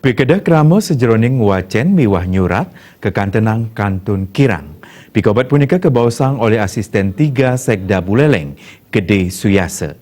Pikedah krama sejeroning wacen miwah nyurat ke kantenang Kantun Kirang. Pikobat punika kebausang oleh asisten 3 Sekda Buleleng, Gede Suyase.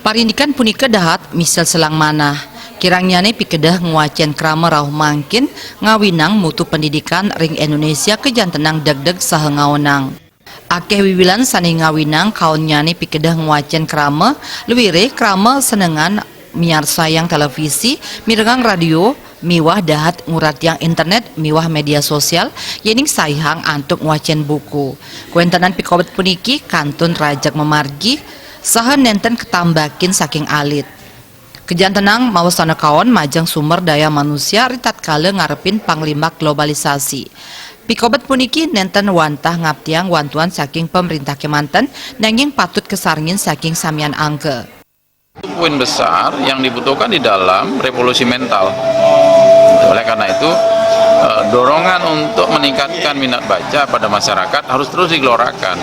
Parindikan punika dahat misal selang manah. Kirangnya pikedah ngwacen krama rauh mangkin ngawinang mutu pendidikan ring Indonesia kejantenang deg-deg saha ngawenang. Akeh wiwilan sani ngawinang kaunnya pikedah ngwacen krama luwire krama senengan miar sayang televisi mirengang radio miwah dahat ngurat yang internet miwah media sosial yening sayang antuk ngwacen buku. Kuentanan pikobat puniki kantun rajak memargi saha nenten ketambakin saking alit. Kejantenang mawasana kawan majang sumber daya manusia ritat kala ngarepin panglima globalisasi. Pikobat puniki nenten wantah ngaptiang wantuan saking pemerintah Kemanten nanging patut kesarngin saking samian angke. Poin besar yang dibutuhkan di dalam revolusi mental. Oleh karena itu dorongan untuk meningkatkan minat baca pada masyarakat harus terus digelorakan.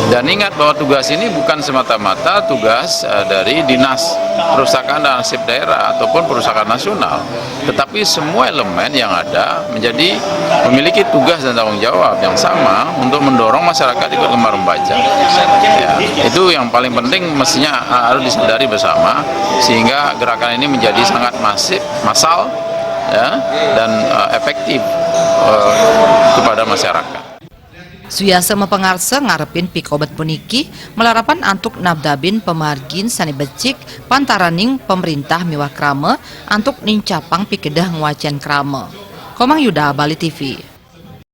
Dan ingat bahwa tugas ini bukan semata-mata tugas dari Dinas Perusahaan dan Arsip Daerah ataupun Perusahaan Nasional, tetapi semua elemen yang ada memiliki tugas dan tanggung jawab yang sama untuk mendorong masyarakat ikut gemar membaca. Ya, itu yang paling penting mestinya harus disadari bersama sehingga gerakan ini menjadi sangat massal ya, dan efektif kepada masyarakat. Suyase mepengarsa ngarepin pikobat puniki melarapan antuk nabdabin pemargin sani becik pantaraning pemerintah miwah krama antuk nincapang pikedah ngwacen krama. Komang Yuda, Bali TV.